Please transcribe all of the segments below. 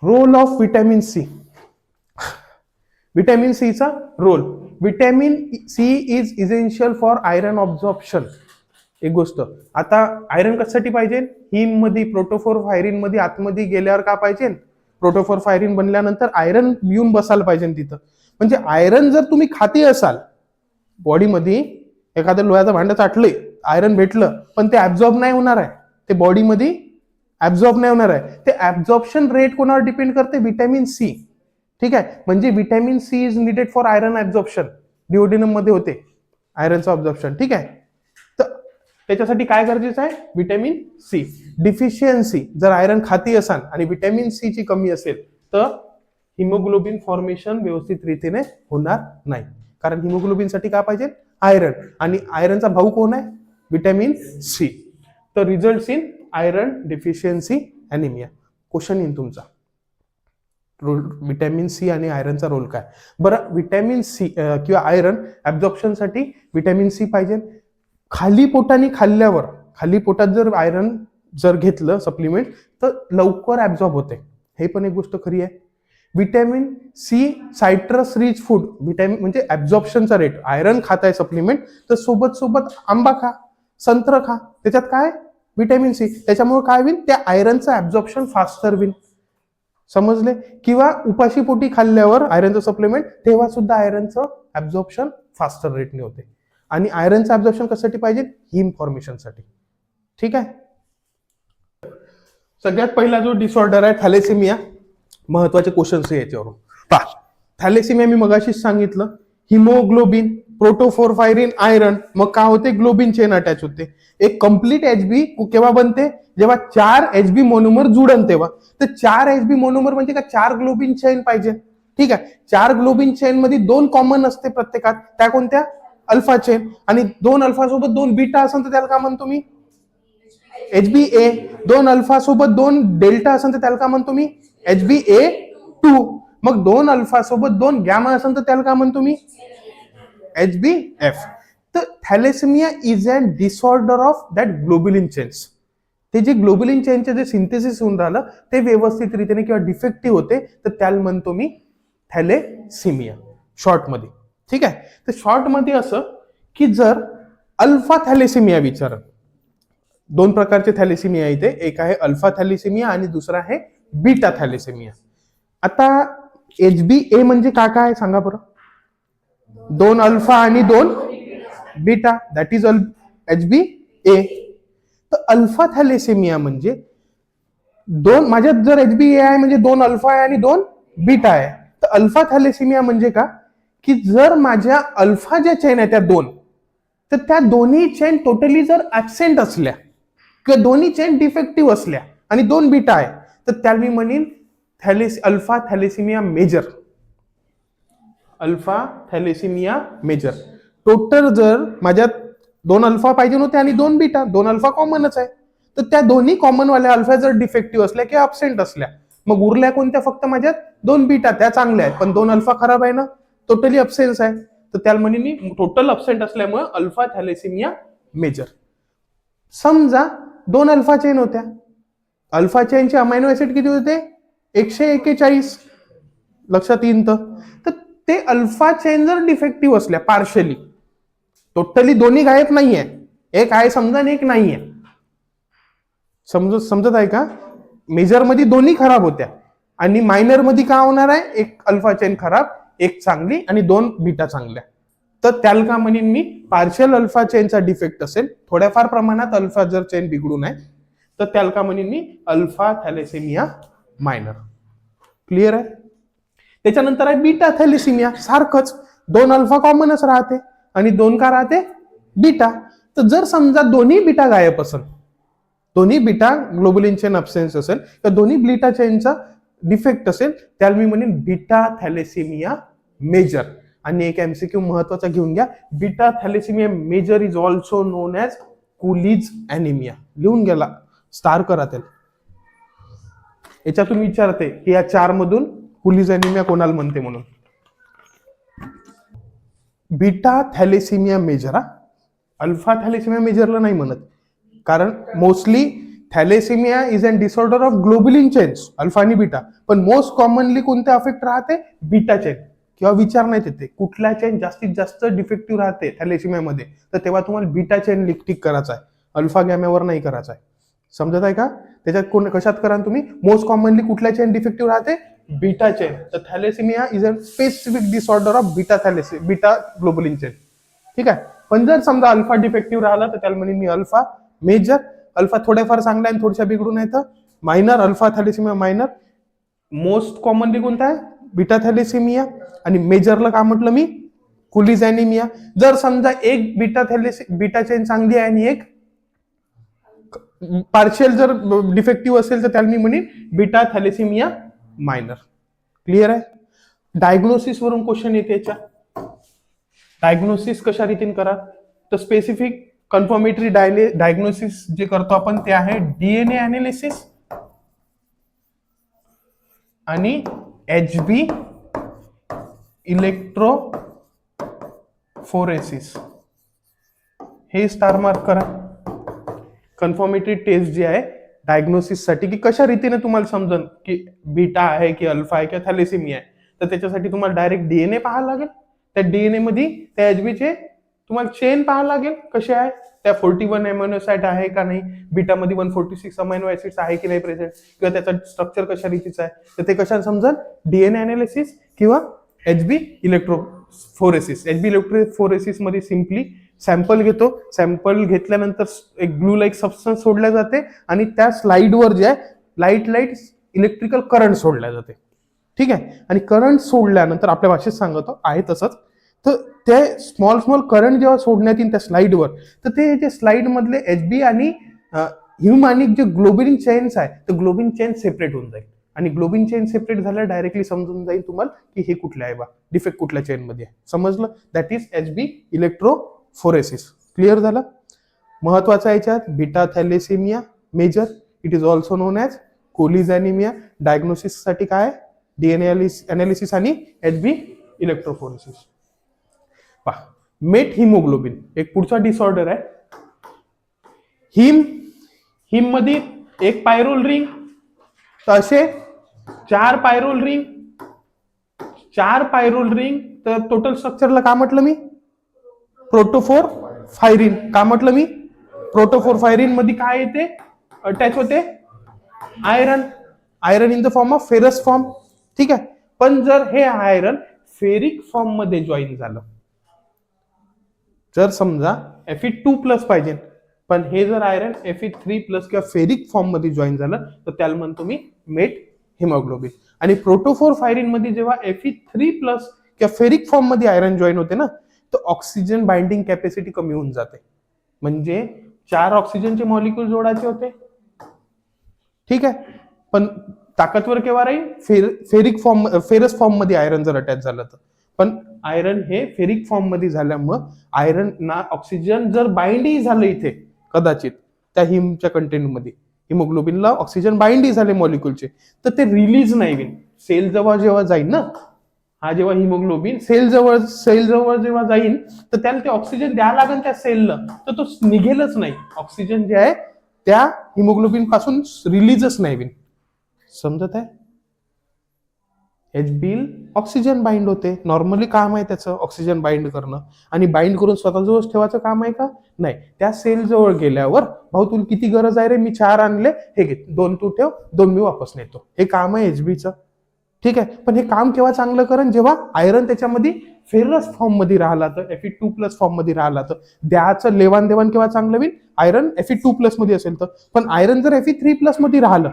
Role of vitamin C. Vitamin सीचा role. Vitamin C is essential for iron absorption. एक गोष्ट, आता iron कशासाठी पाहिजे? हिम मध्ये, प्रोटोफोरफायरिन मध्ये आतमध्ये गेल्यावर का पाहिजे? प्रोटोफोरफायरिन बनल्यानंतर आयरन येऊन बसायला पाहिजे तिथं. म्हणजे आयरन जर तुम्ही खाती असाल बॉडीमध्ये, एखादं लोह्याचं भांडं चाटलंय, आयरन भेटलं, पण ते ऍब्झॉर्ब नाही होणार आहे, ते बॉडीमध्ये ऍब्झॉर्ब नाही होणार आहे. ते ऍब्झॉर्प्शन रेट कोणावर डिपेंड करते? Vitamin C. ठीक आहे, म्हणजे vitamin C is needed for iron absorption. Duodenum मध्ये होते आयरनचं ऑब्झॉर्प्शन. ठीक आहे, तर त्याच्यासाठी काय गरजेचं आहे? Vitamin C. डिफिशियन्सी जर आयरन खाती असाल आणि विटॅमिन सी ची कमी असेल तर हिमोग्लोबिन फॉर्मेशन व्यवस्थित रीतीने होणार नाही. कारण हिमोग्लोबिनसाठी काय पाहिजे? आयरन. आणि आयरनचा भाऊ कोण आहे? Vitamin C. तर result in iron deficiency anaemia. Question येईल तुमचा, विटॅमिन सी आणि आयरनचा रोल काय? बरं, विटॅमिन सी किंवा आयरन ऍब्झॉर्प्शनसाठी विटॅमिन सी पाहिजे. खाली पोटाने खाल्ल्यावर, खाली पोटात जर आयरन जर घेतलं सप्लिमेंट तर लवकर ऍब्झॉर्ब होते. हे पण एक गोष्ट खरी आहे. Vitamin C citrus rich food. Vitamin म्हणजे ऍब्झॉर्प्शनचा रेट. आयरन खाताय सप्लिमेंट तर सोबत सोबत आंबा खा, संत्र खा, त्याच्यात काय? Vitamin C. त्याच्यामुळे काय होईल? त्या आयरनचं ऍब्झॉर्प्शन फास्टर होईल. समजले? किंवा उपाशी पोटी खाल्ल्यावर आयरनचं सप्लिमेंट, तेव्हा सुद्धा आयरनचं ऍब्झॉर्प्शन फास्टर रेटने होते. आणि आयरनचं ऍब्झॉर्प्शन कशासाठी पाहिजे? हिम फॉर्मेशनसाठी. ठीक आहे. सगळ्यात पहिला जो डिसऑर्डर आहे थॅलेसेमिया. महत्वाचे क्वेश्चन्स याच्यावरून पहा. थॅलेसेमिया मी मगाशीच सांगितलं, हिमोग्लोबिन, प्रोटोफोरफायरिन, आयरन, मग काय होते? ग्लोबिन चेन अटॅच होते. एक कंप्लीट एचबी केव्हा बनते? जेव्हा 4 एचबी मोनोमर जुडन तेव्हा. तर 4 एचबी मोनोमर म्हणजे काय? 4 ग्लोबिन चेन पाहिजे. ठीक आहे, 4 ग्लोबिन चेन मध्ये 2 कॉमन असते प्रत्येकात. त्या कोणत्या? Alpha chain. आणि 2 अल्फा सोबत 2 बीटा असेल तर त्याला काय म्हणतो मी? एचबी ए. 2 अल्फा सोबत 2 डेल्टा असेल तर त्याला काय म्हणतो मी? एचबी ए 2. मग 2 अल्फा सोबत 2 गॅमा असेल तर त्याला काय म्हणतो मी? HB F. तर thalassaemia is a disorder of that globulin chains. ते जे ग्लोबुलिन चेनचे जे सिंथेसिस होऊन राहिलं ते व्यवस्थित रीतीने किंवा डिफेक्टिव्ह होते, तर त्याला म्हणतो मी थॅलेसेमिया शॉर्टमध्ये. ठीक आहे, तर शॉर्टमध्ये असं की जर अल्फा थॅलेसेमिया विचार, 2 प्रकारचे थॅलेसेमिया इथे, एक आहे अल्फा थॅलेसेमिया आणि दुसरा आहे बीटा थॅलेसेमिया. आता एचबी ए म्हणजे काय काय सांगा बरं? 2 अल्फा आणि 2 बीटा, दॅट इज एचबी ए. तर अल्फा थॅलेसेमिया म्हणजे माझ्यात जर एचबी ए आहे म्हणजे 2 अल्फा आहे आणि 2 बीटा आहे. तर अल्फा थॅलेसेमिया म्हणजे का? की जर माझ्या अल्फा ज्या चेन आहे त्या 2, तर त्या दोन्ही चेन टोटली जर ऍबसेंट असल्या किंवा दोन्ही चेन डिफेक्टिव्ह असल्या आणि 2 बीटा आहे, तर त्याला मी म्हणेन alpha thalassaemia major. Alpha thalassaemia major. Total जर माझ्यात 2 अल्फा पाहिजे होते आणि 2 बीटा, 2 अल्फा कॉमनच आहे, तर त्या दोन्ही कॉमन वाल्या अल्फा जर डिफेक्टिव्ह असल्या किंवा अब्सेंट असल्या, मग उरल्या कोणत्या? फक्त माझ्यात 2 बीटा, त्या चांगल्या आहेत, पण 2 अल्फा खराब आहे ना, टोटली अब्सेन्स आहे. तर त्याला म्हणे मी टोटल अब्सेंट असल्यामुळे अल्फा थॅलेसेमिया मेजर. समजा 2 अल्फा चेन होत्या, अल्फा चेनचे अमायनो ऍसिड किती होते? 141. लक्षात येईन तर ते अल्फा चेन जर डिफेक्टिव्ह असल्या पार्शली, टोटली दोन्ही गायब नाहीये, एक आहे समजा आणि एक नाहीये, समजत आहे का? मेजर मध्ये दोन्ही खराब होत्या आणि मायनर मध्ये काय होणार आहे? एक अल्फा चेन खराब, एक चांगली आणि 2 बीटा चांगल्या. तर त्याला का म्हणेन मी? पार्शियल अल्फा चेनचा डिफेक्ट असेल, थोड्याफार प्रमाणात अल्फा जर चेन बिघडून आहे, तर त्याला का म्हणेन मी? Alpha thalassaemia minor. क्लिअर आहे? त्याच्यानंतर आहे बीटा थॅलेसेमिया. सारखंच 2 अल्फा कॉमनच राहते आणि 2 का राहते? बीटा. तर जर समजा दोन्ही बीटा गायब असेल, दोन्ही बीटा ग्लोबुलिन चेन अब्सेन्स असेल, तर दोन्ही बीटा चेनचा डिफेक्ट असेल, त्याला मी म्हणेन बीटा थॅलेसेमिया मेजर. आणि एक एमसीक्यू महत्वाचा घेऊन घ्या, beta thalassaemia major is also known as Cooley's anaemia. लिहून गेला, स्टार करा त्याला. याच्यातून विचारते की या 4 मधून कुलीज अॅनिमिया कोणाला म्हणते म्हणून. Beta thalassaemia major, alpha thalassaemia मेजरला नाही म्हणत, कारण mostly thalassaemia is an disorder of globulin chains, alpha आणि बीटा. पण मोस्ट कॉमनली कोणते अफेक्ट राहते? Beta chain. किंवा विचार नाही येते कुठल्या चेन जास्तीत जास्त डिफेक्टिव्ह राहते थॅलेसिमियामध्ये, तर तेव्हा तुम्हाला बीटा चेन टिक करायचा आहे, अल्फा गॅम्यावर नाही करायचा आहे. समजत आहे का? त्याच्यात कशात करा तुम्ही? मोस्ट कॉमनली कुठल्या चेन डिफेक्टिव्ह राहते? Beta chain. तर thalassaemia is a specific disorder of beta globulin chain. ठीक आहे. पण जर समजा अल्फा डिफेक्टिव्ह राहिला तर त्याला म्हणेन मी अल्फा मेजर. अल्फा थोड्याफार चांगला आहे थोड्याशा बिघडून येतं. Minor alpha thalassaemia minor. Most commonly कोणता आहे? Beta thalassaemia. आणि मेजरला काय म्हटलं मी? Coolidge anaemia. जर समजा एक बीटा चेन चांगली आहे आणि एक पार्शियल जर डिफेक्टिव्ह असेल तर त्याला मी म्हणेन बीटा थॅलेसिमिया मायनर. क्लिअर आहे? डायग्नोसिस वरून क्वेश्चन येते याच्या. डायग्नोसिस कशा रीतीने करा? तर स्पेसिफिक कन्फर्मेटरी डायग्नोसिस जे करतो आपण ते आहे डीएनए अनालिसिस आणि HB इलेक्ट्रोफोरेसिस. हे स्टार मार्क करा. कन्फर्मेटरी टेस्ट जी आहे डायग्नोसिस साठी की कशा रीतीने तुम्हाला समजन की बीटा आहे की अल्फा आहे किंवा थॅलेसिमिया आहे, तर त्याच्यासाठी तुम्हाला डायरेक्ट डीएनए पाहायला लागेल. त्या डीएनए मध्ये त्या HBचे तुम्हाला चेन पाहायला लागेल कसे आहे, त्या 41 अमिनो ऍसिड आहे का नाही, बीटामध्ये 146 अमिनो ऍसिड्स आहे की नाही प्रेझेंट, किंवा त्याचा स्ट्रक्चर कशा रीतीचा आहे, तर ते कशा समजन? डीएनए अनालिसिस किंवा HB इलेक्ट्रोफोरेसिस. HB इलेक्ट्रोफोरेसिस मध्ये सिम्पली सॅम्पल घेतो. सॅम्पल घेतल्यानंतर एक ग्लू लाईक सबस्टन्स सोडल्या जाते आणि त्या स्लाइडवर जे आहे लाईट इलेक्ट्रिकल करंट सोडल्या जाते. ठीक आहे. आणि करंट सोडल्यानंतर आपल्या भाषेत सांगतो आहे तसंच, तर ते स्मॉल करंट जेव्हा सोडण्यात येईल त्या स्लाइडवर, तर ते जे स्लाइड मधले HB आणि ह्युमॅनिक जे ग्लोबिन चेन्स आहे, तर ग्लोबिन चेन सेपरेट होऊन जाईल. आणि ग्लोबिन चेन सेपरेट झाल्या डायरेक्टली समजून जाईल तुम्हाला की हे कुठल्या आहे बा, डिफेक्ट कुठल्या चेन मध्ये आहे. समजलं? That is HB electrophoresis. Clear झालं? महत्वाचं आहे याच्यात beta thalassaemia major, it is also known as Cooley's anaemia. Diagnosis साठी काय? डीएनए अनालिसिस आणि HB इलेक्ट्रोफोरेसिस. पहा, मेट हिमोग्लोबिन एक पुढचा डिसऑर्डर आहे. हिम मध्ये एक पायरोल रिंग, तर असे 4 पायरोल रिंग. तर टोटल स्ट्रक्चरला काय म्हटलं मी? प्रोटोफोर फायरिन. काय म्हटलं मी? प्रोटोफोर फायरिन मध्ये काय येते? अटॅच होते iron in the form of ferrous form. ठीक आहे. पण जर हे आयरन फेरिक फॉर्म मध्ये जॉईन झालं, जर समजा Fe2+ पाहिजे, पण हे जर आयरन Fe3+ किंवा फेरिक फॉर्म मध्ये जॉईन झालं, तर त्याला म्हणतो मी मेट हिमोग्लोबिन. आणि प्रोटोफोर फायरिन मध्ये जेव्हा Fe3+ किंवा फेरिक फॉर्म मध्ये आयरन जॉईन होते ना, तर ऑक्सिजन बाइंडिंग कॅपॅसिटी कमी होऊन जाते. म्हणजे 4 ऑक्सिजनचे मॉलिक्यूल जोडायचे होते. ठीक आहे. पण ताकदवर केव्हा राहील? फेरस फॉर्म मध्ये आयरन जर अटॅच झालं तर. पण आयरन हे फेरिक फॉर्म मध्ये झाल्यामुळं आयरन ना ऑक्सिजन जर बाइंडही झालं इथे कदाचित त्या हिमच्या कंटेंटमध्ये, हिमोग्लोबिनला ऑक्सिजन बाइंडही झाले मॉलिक्यूलचे, तर ते रिलीज नाही होईल. सेल जवळ जेव्हा जाईल ना, हा जेव्हा हिमोग्लोबिन सेल जवळ जेव्हा जाईल, तर त्याला ते ऑक्सिजन द्यावं लागेल त्या सेलला, तर तो निघेलच नाही. ऑक्सिजन जे आहे त्या हिमोग्लोबिन पासून रिलीजच नाही होईल. समजत आहे? HB ऑक्सिजन बाइंड होते. नॉर्मली काम आहे त्याचं ऑक्सिजन बाइंड करणं, आणि बाइंड करून स्वतःजवळ ठेवायचं काम आहे का? नाही. त्या सेल जवळ गेल्यावर, भाऊ तुला किती गरज आहे रे, मी 4 आणले, हे घे 2 तू ठेव, 2 मी वापस नेतो. हे काम आहे HBचं. ठीक आहे. पण हे काम केव्हा चांगलं करण? जेव्हा आयरन त्याच्यामध्ये फेरस फॉर्म मध्ये राहिला, तर Fe2+ फॉर्म मध्ये राहिला, तर द्याचं लेवान देवान केव्हा चांगलं होईल? आयरन Fe2+ मध्ये असेल तर. पण आयरन जर Fe3+ मध्ये राहिलं,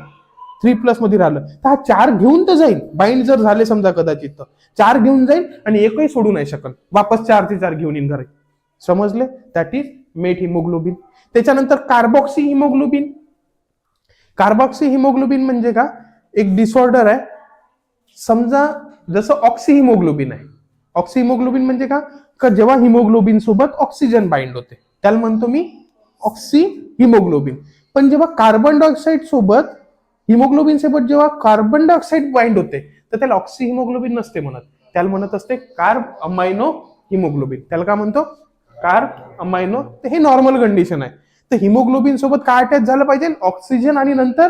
3+ मध्ये राहिलं, तर हा 4 घेऊन तर जाईल. बाइंड जर झाले समजा कदाचित, तर 4 घेऊन जाईल आणि एकही सोडू नाही शकत. वापस 4 ते 4 घेऊन येईन घरी. समजले? That is methaemoglobin. त्याच्यानंतर कार्बॉक्सी हिमोग्लोबिन. कार्बॉक्सी हिमोग्लोबिन म्हणजे का? एक डिसऑर्डर आहे. समजा जसं ऑक्सी हिमोग्लोबिन आहे. ऑक्सी हिमोग्लोबिन म्हणजे का जेव्हा हिमोग्लोबिन सोबत ऑक्सिजन बाइंड होते, त्याला म्हणतो मी ऑक्सी हिमोग्लोबिन. पण जेव्हा कार्बन डायऑक्साईड सोबत हिमोग्लोबिन सोबत जेव्हा कार्बन डायऑक्साईड बाइंड होते, तर त्याला ऑक्सी हिमोग्लोबिन नसते म्हणत, त्याला म्हणत असते कार्ब अमायनो हिमोग्लोबिन. त्याला काय म्हणतो? कार्ब अमायनो. हे नॉर्मल कंडिशन आहे. तर हिमोग्लोबिन सोबत काय अटॅच झालं पाहिजे, ऑक्सिजन आणि नंतर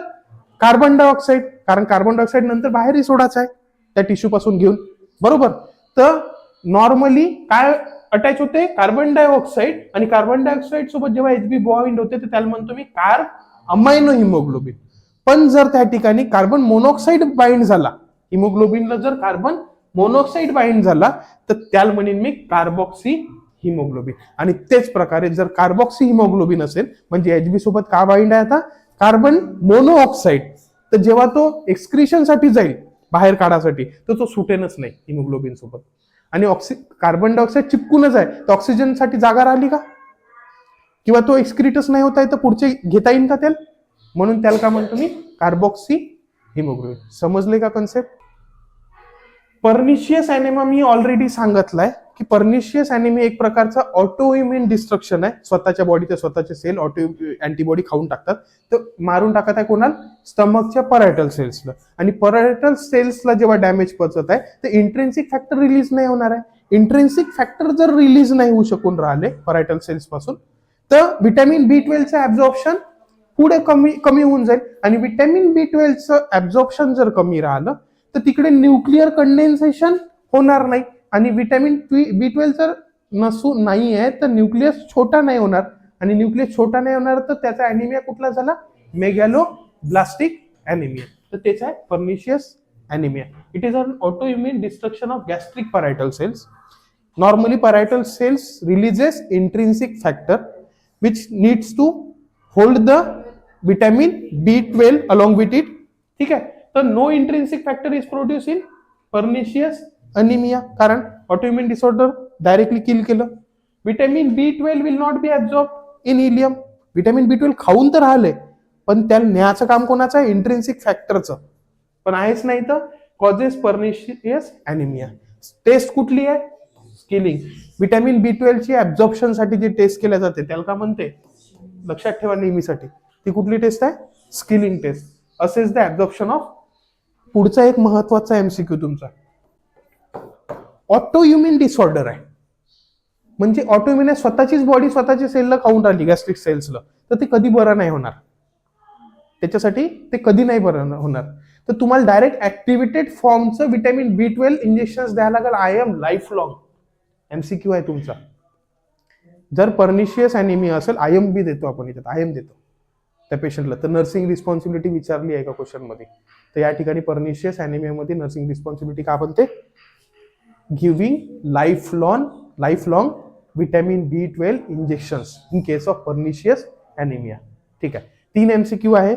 कार्बन डायऑक्साईड, कारण कार्बन डायऑक्साईड नंतर बाहेरही सोडायचं आहे त्या टिश्यू पासून घेऊन, बरोबर. तर नॉर्मली काय अटॅच होते, कार्बन डायऑक्साईड, आणि कार्बन डायऑक्साईड सोबत जेव्हा एचबी बॉइंड होते तर त्याला म्हणतो मी कार्ब अमायनो हिमोग्लोबिन. पण जर त्या ठिकाणी कार्बन मोनॉक्साईड बाइंड झाला, हिमोग्लोबिनला जर कार्बन मोनॉक्साईड बाइंड झाला तर त्याला म्हणेन मी कार्बॉक्सी हिमोग्लोबिन. आणि तेच प्रकारे जर कार्बॉक्सी हिमोग्लोबिन असेल म्हणजे एचबी सोबत का बाइंड आहे आता, कार्बन मोनोऑक्साईड, तर जेव्हा तो एक्सक्रिशन साठी जाईल बाहेर काढासाठी तर तो सुटेनच नाही हिमोग्लोबिन सोबत, आणि कार्बन डायऑक्साईड चिपकूनच आहे, तर ऑक्सिजन साठी जागा राहिली का, किंवा तो एक्सक्रिटच नाही होत आहे तर पुढचे घेता येईल का त्याला, म्हणून त्याला का म्हणतो मी कार्बॉक्सी हिमोग्लोबिन. समजले का कन्सेप्ट. पर्निशियस ॲनेमिया मी ऑलरेडी सांगितलंय की पर्निशियस ॲनेमिया एक प्रकारचा ऑटो इम्युन डिस्ट्रक्शन आहे, स्वतःच्या बॉडीचे स्वतःचे सेल ऑटो अँटीबॉडी खाऊन टाकतात, तर मारून टाकत आहे कोणाला, स्टमकच्या परायटल सेल्सला. आणि परायटल सेल्सला जेव्हा डॅमेज पोहोचत आहे तर इंट्रेन्सिक फॅक्टर रिलीज नाही होणार आहे. इंट्रेन्सिक फॅक्टर जर रिलीज नाही होऊ शकून राहिले परायटल सेल्स पासून तर व्हिटॅमिन B12चं ऍब्झॉर्प्शन पुढे कमी होऊन जाईल, आणि व्हिटॅमिन B12चं ऍब्झॉर्प्शन जर कमी राहिलं तर तिकडे न्यूक्लिअर कंडेन्सेशन होणार नाही, आणि व्हिटॅमिन B12 जर नाही आहे तर न्यूक्लियस छोटा नाही होणार, आणि न्यूक्लियस छोटा नाही होणार तर त्याचा ॲनिमिया कुठला झाला, मेगॅलोब्लास्टिक ॲनिमिया. तर त्याचा आहे pernicious anaemia. It is an autoimmune destruction of gastric parietal cells. Normally parietal cells releases intrinsic factor which needs to hold the vitamin B12 along with it. ठीक आहे. तर no intrinsic factor is produce in pernicious anaemia, कारण autoimmune disorder directly kill केलं. Vitamin B12 will not be absorb in ileum. Vitamin B12 खाऊन तर राहिले पण त्याला न्यायचं काम कोणाचं आहे, इंट्रिन्सिक फॅक्टरचं, पण आहेच नाही तर कॉजेस पर्निशियस अनिमिया. टेस्ट कुठली आहे, स्किलिंग. व्हिटॅमिन B12 ची ऍब्झॉर्प्शन साठी जी टेस्ट केल्या जाते त्याला का म्हणते, लक्षात ठेवा नेहमीसाठी, ती कुठली टेस्ट आहे, स्किलिंग टेस्ट. असेच द ऍब्झॉर्प्शन ऑफ. पुढचा एक महत्वाचा एमसीक्यू तुमचा, ऑटो इम्युन डिसऑर्डर आहे, म्हणजे ऑटो इम्युन स्वतःचीच बॉडी स्वतःच्या सेलला खाऊन राहिली, गॅस्ट्रिक सेल्सला, तर ते कधी बरं नाही होणार, त्याच्यासाठी ते कधी नाही बरं होणार. तर तुम्हाला डायरेक्ट ऍक्टिव्हेटेड फॉर्मचं व्हिटॅमिन B12 इंजेक्शन द्यायला लागेल, IM लाईफ लॉंग. एमसीक्यू आहे तुमचा. जर पर्निशियस ॲनिमिया असेल, IM बी देतो आपण याच्यात, IM देतो त्या पेशंटला. तर नर्सिंग रिस्पॉन्सिबिलिटी विचारली आहे का क्वेश्चन मध्ये, तर या ठिकाणी पर्निशियस ॲनिमिया मध्ये नर्सिंग रिस्पॉन्सिबिलिटी का बनते, giving life long vitamin B12 injections in case of pernicious anaemia. ठीक आहे. 3 एमसीक्यू आहे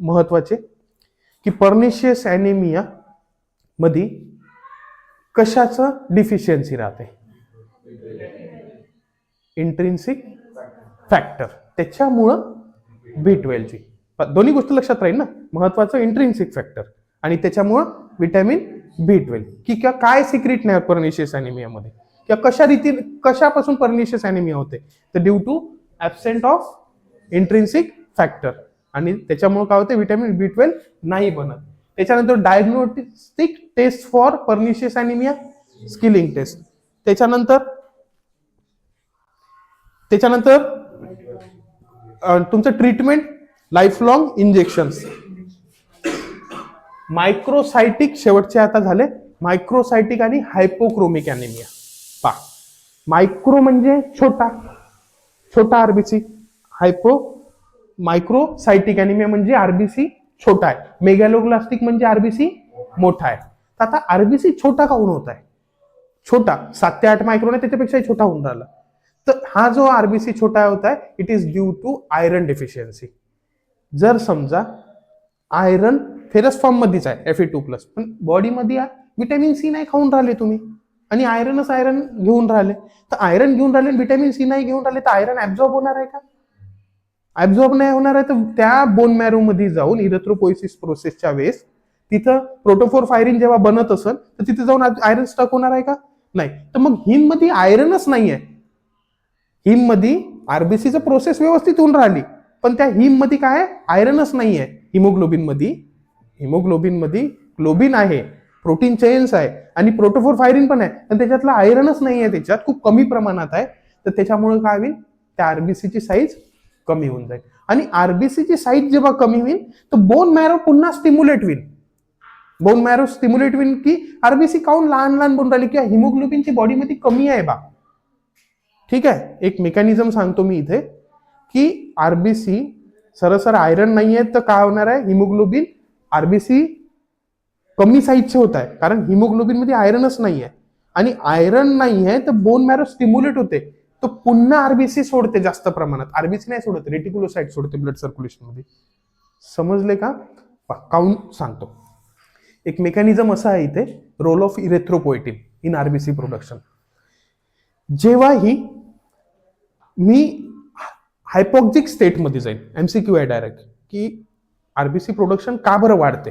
महत्वाचे की पर्निशियस ॲनिमिया मध्ये कशाचं डिफिशियन्सी राहते, इंट्रिन्सिक फॅक्टर, त्याच्यामुळं B12 ची दोन्ही गोष्ट लक्षात राहील ना, महत्वाचं इंट्रिन्सिक फॅक्टर आणि त्याच्यामुळं व्हिटॅमिन B12. की काय सिक्रेट नाही पर्निशियस ॲनिमिया मध्ये, किंवा कशापासून पर्निशियस ॲनिमिया होते, तर due to absent of intrinsic factor, आणि त्याच्यामुळे काय होते, व्हिटॅमिन B12 नाही बनत. त्याच्यानंतर diagnostic test for pernicious anaemia, Schilling test. त्याच्यानंतर तुमचं treatment, lifelong injections. Microcytic शेवटचे आता झाले, मायक्रोसायटिक आणि हायपोक्रोमिक ॲनिमिया. पा मायक्रो म्हणजे छोटा आरबीसी, मायक्रोसायटिक ॲनिमिया म्हणजे आरबीसी छोटा आहे, मेगॅलोब्लास्टिक म्हणजे आरबीसी मोठा आहे. तर आता आरबीसी छोटा काऊन होत आहे, छोटा 7 ते 8 मायक्रोन आहे, त्याच्यापेक्षाही छोटा होऊन राहिला. तर हा जो आरबीसी छोटा होत आहे, it is due to iron deficiency. जर समजा आयरन फेरस फॉर्म मध्येच आहे Fe2+, पण बॉडीमध्ये व्हिटॅमिन सी नाही खाऊन राहिले तुम्ही, आणि आयरन घेऊन राहिले, तर आयरन घेऊन राहिले व्हिटॅमिन सी नाही घेऊन राहिले, तर आयरन ऍब्झॉर्ब होणार आहे का, ऍब्झॉर्ब नाही होणार आहे. तर त्या बोन मॅरो मध्ये जाऊन इरेथ्रोपोइसिस प्रोसेसच्या वेळेस तिथं प्रोटोफोरफायरिन जेव्हा बनत असेल तर तिथे जाऊन आयरन स्टक होणार आहे का, नाही. तर मग हिम मध्ये आयरनच नाहीये, हिम मध्ये आरबीसीचं प्रोसेस व्यवस्थित होऊन राहिली, पण त्या हिम मध्ये काय आयरनच नाहीये. हिमोग्लोबिन मध्ये ग्लोबिन आहे, प्रोटीन चेन्स आहे, आणि प्रोटोफोरफायरिन पण आहे, पण त्याच्यातलं आयरनच नाहीये, त्याच्यात खूप कमी प्रमाणात आहे. तर त्याच्यामुळे काय होईल, त्या आरबीसीची साईज कमी होऊन जाईल. आणि आरबीसीची साईज जेव्हा कमी होईल तर बोन मॅरो पुन्हा स्टिम्युलेट होईल. बोन मॅरो स्टिम्युलेट होईल की आरबीसी काऊन लहान लहान बनून राहिली, किंवा हिमोग्लोबिनची बॉडीमध्ये कमी आहे बा. ठीक आहे, एक मेकॅनिझम सांगतो मी इथे की आरबीसी सरसर आयरन नाही आहे तर काय होणार आहे, हिमोग्लोबिन आरबीसी कमी साईजचे होत आहे, कारण हिमोग्लोबिन मध्ये आयरनच नाही आहे. आणि आयरन नाही आहे तर बोन मॅरो स्टिम्युलेट होते, तो पुन्हा आरबीसी सोडते जास्त प्रमाणात. आरबीसी नाही सोडत, रेटिक्युलोसाइट सोडते ब्लड सर्क्युलेशन मध्ये. समजले का? काउंट सांगतो. एक मेकॅनिझम असा आहे इथे, role of erythropoietin in RBC production. जेव्हाही मी हायपॉक्सिक स्टेटमध्ये जाईल, एमसीक्यू आहे डायरेक्ट, की आरबीसी प्रोडक्शन का बरं वाढते,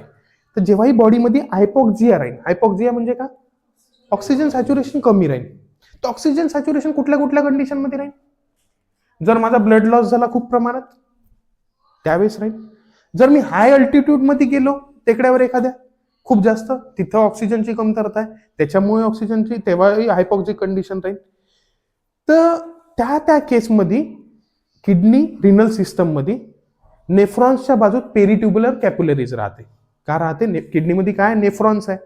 तर जेव्हाही बॉडीमध्ये हायपॉक्सिया राहील. हायपॉक्सिया म्हणजे का? ऑक्सिजन सॅच्युरेशन कमी राहील. तर ऑक्सिजन सॅच्युरेशन कुठल्या कुठल्या कंडिशनमध्ये राहील? जर माझा ब्लड लॉस झाला खूप प्रमाणात त्यावेळेस राहील. जर मी हाय अल्टिट्यूड मध्ये गेलो टेकड्यावर एखाद्या खूप जास्त, तिथं ऑक्सिजनची कमतरता आहे, त्याच्यामुळे ऑक्सिजनची तेव्हाही हायपॉक्सिक कंडिशन राहील. तर त्या केसमध्ये किडनी रिनल सिस्टम मध्ये नेफ्रॉन्सच्या बाजूत पेरिट्युब्युलर कॅपिलरीज राहते. का राहते? किडनीमध्ये काय नेफ्रॉन्स आहे,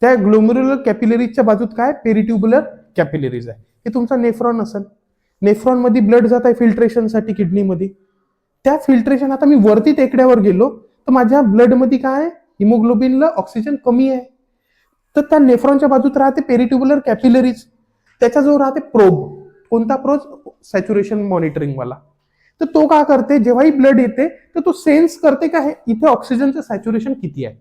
त्या ग्लोमेरुलर कॅपिलरीजच्या बाजूत काय पेरिट्युब्युलर कॅपिलरीज आहे. हे तुमचा नेफ्रॉन असेल. नेफ्रॉन मध्ये ब्लड जात आहे फिल्ट्रेशनसाठी किडनीमध्ये. त्या फिल्ट्रेशन, आता मी वरती टेकड्यावर गेलो तर माझ्या ब्लडमध्ये काय आहे, हिमोग्लोबिनला ऑक्सिजन कमी आहे. तर त्या नेफ्रॉनच्या बाजूत राहते पेरिट्युब्युलर कॅपिलरीज, त्याच्याजवळ राहते प्रोब. कोणता प्रोब? सॅच्युरेशन मॉनिटरिंग वाला. तर तो का करते, जेव्हाही ब्लड येते तर तो सेन्स करते का हे इथे ऑक्सिजनचं सॅच्युरेशन किती आहे.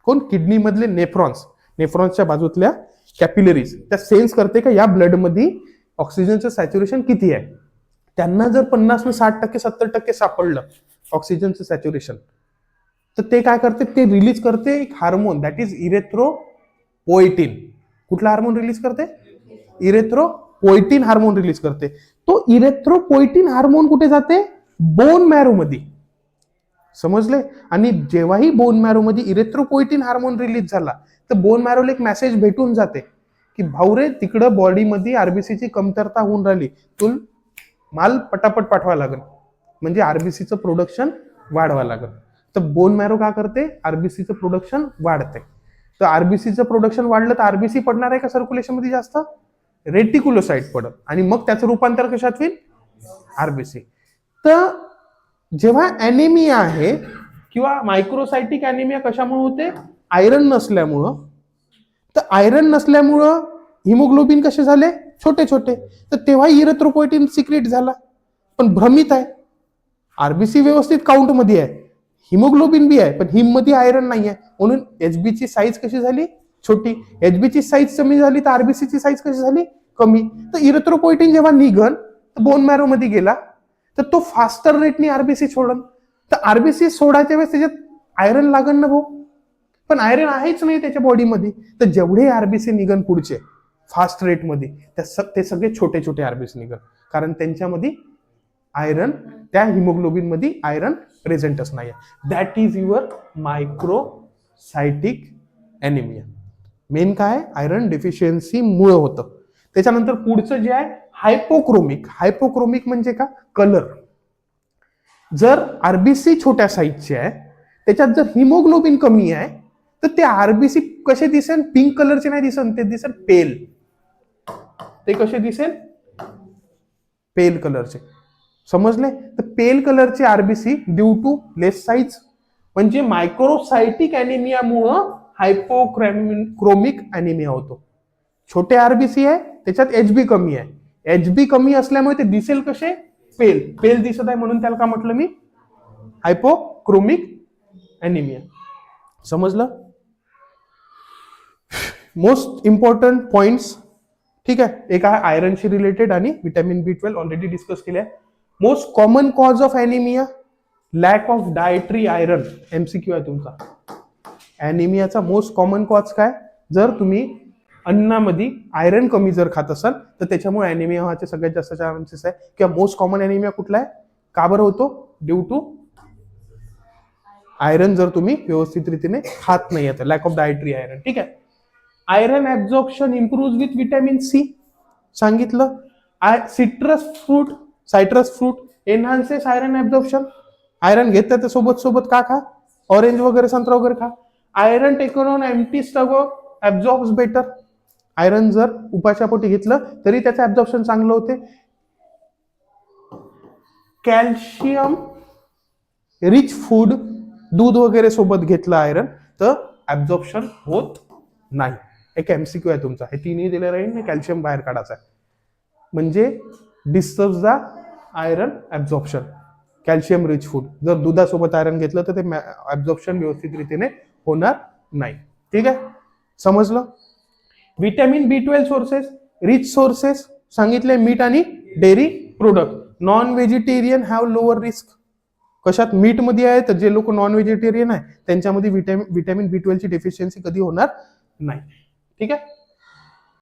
कोण? किडनी मधले नेफ्रॉन्सच्या बाजूतल्या कॅपिलरीज त्या सेन्स करते का या ब्लडमध्ये ऑक्सिजनचं सॅच्युरेशन किती आहे. त्यांना जर 50 ने 60% 70% सापडलं ऑक्सिजनचं सॅच्युरेशन, तर ते काय करते, ते रिलीज करते एक हार्मोन, दॅट इज इरेथ्रोपोएटिन. कुठला हार्मोन रिलीज करते? इरेथ्रोपोएटिन हार्मोन रिलीज करते. तो इरेथ्रोपोएटिन हार्मोन कुठे जाते? बोन मॅरो मध्ये. समजले? आणि जेव्हाही बोन मॅरो मध्ये इरेथ्रोपोएटिन हार्मोन रिलीज झाला तर बोन मॅरोला एक मेसेज भेटून जाते की भाऊ रे, तिकडं बॉडीमध्ये आरबीसीची कमतरता होऊन राहिली, तू माल पटापट पाठवा लागेल, म्हणजे आरबीसीचं प्रोडक्शन वाढवा लागेल. तर बोन मॅरो का करते? आरबीसीचं प्रोडक्शन वाढते. तर आरबीसीचं प्रोडक्शन वाढलं तर आरबीसी पडणार आहे का सर्क्युलेशन मध्ये जास्त? रेटिक्युलोसाइट पडत, आणि मग त्याचं रूपांतर कशात होईल? आरबीसी. तर जेव्हा ॲनेमिया आहे किंवा मायक्रोसायटिक ॲनेमिया कशामुळे होते? आयरन नसल्यामुळं. तर आयरन नसल्यामुळं हिमोग्लोबिन कसे झाले? छोटे छोटे. तर तेव्हा इरेथ्रोपोएटिन सिक्रेट झाला, पण भ्रमित आहे. आरबीसी व्यवस्थित काउंट मध्ये आहे, हिमोग्लोबिन बी आहे, पण हिम मध्ये आयरन नाही आहे, म्हणून एचबीची साईज कशी झाली? छोटी. एचबीची साईज कमी झाली तर आरबीसीची साईज कशी झाली? कमी. तर इरेथ्रोपोएटिन जेव्हा निघन तर बोन मॅरो मध्ये गेला तर तो फास्टर रेटने आरबीसी सोडन. तर आरबीसी सोडायच्या वेळेस त्याच्यात आयरन लागन ना भाऊ, पण आयरन आहेच नाही त्याच्या बॉडीमध्ये. तर जेवढे आरबीसी निघन पुढचे फास्ट रेटमध्ये, ते सगळे छोटे छोटे आरबीसी निघन, कारण त्यांच्यामध्ये आयरन, त्या हिमोग्लोबिन मध्ये आयरन प्रेझेंटच नाही आहे. That is your microcytic anaemia. Main काय? आयरन डेफिशियन्सी मुळे होतं. त्याच्यानंतर पुढचं जे आहे हायपोक्रोमिक. हायपोक्रोमिक म्हणजे का? कलर. जर आरबीसी छोट्या साईजचे आहे, त्याच्यात जर हिमोग्लोबिन कमी आहे, तर ते आरबीसी कसे दिसेल? पिंक कलरचे नाही दिसेल, ते दिसेल पेल. ते कसे दिसेल? पेल कलरचे. समजले? तर पेल कलरचे RBC due to less size, म्हणजे मायक्रोसायटिक ॲनेमियामुळं हायपोक्रोमिक ॲनेमिया होतो. छोटे आरबीसी आहे, त्याच्यात एचबी कमी आहे. एचबी कमी असल्यामुळे ते दिसेल कसे? पेल. पेल दिसत आहे म्हणून त्याला का म्हटलं मी? हायपोक्रोमिक ॲनेमिया. समजलं? Most important points. ठीक आहे, एक आहे आयरनशी रिलेटेड आणि विटॅमिन B12 ऑलरेडी डिस्कस केले आहे. Most common cause of anaemia, lack of dietary iron. MCQ आहे तुमचा. ॲनेमियाचा मोस्ट कॉमन कॉज काय? जर तुम्ही अन्नामध्ये आयरन कमी जर खात असाल तर त्याच्यामुळे ॲनेमिया व्हायचे सगळ्यात जास्त चान्सेस आहे. किंवा मोस्ट कॉमन ॲनेमिया कुठला आहे? का बरं होतो? ड्यू टू आयरन जर तुम्ही व्यवस्थित रीतीने खात नाही आहे, लॅक ऑफ डायटरी आयरन. ठीक आहे. Iron absorption improve with vitamin C सांगितलं. Citrus fruit enhances iron absorption. Iron घेतलं तर सोबत सोबत का खा, ऑरेंज वगैरे संत्रा वगैरे खा. Iron taken on empty stomach absorbs better. Iron जर उपाशापोटी घेतलं तरी त्याचं ऍब्झॉर्प्शन चांगलं होते. कॅल्शियम रिच फूड, दूध वगैरे सोबत घेतलं आयरन तर ऍब्झॉर्प्शन होत नाही. एक एमसीक्यू आहे तुमचा, हे तिन्ही दिले राहील, कॅल्शियम बाहेर काढायचं आहे. म्हणजे disturb the iron absorption. Calcium rich food, जर दुधासोबत आयरन घेतलं तर ते ऍब्झॉर्प्शन व्यवस्थित रीतीने होणार नाही. ठीक आहे, समजलं. Vitamin B12 sources, rich sources सांगितले, मीठ आणि dairy product. Non vegetarian have lower risk. कशात? मीट मध्ये आहे, तर जे लोक नॉन व्हेजिटेरियन आहे त्यांच्यामध्ये विटॅमिन B12 ची डेफिशियन्सी कधी होणार नाही. ठीक आहे.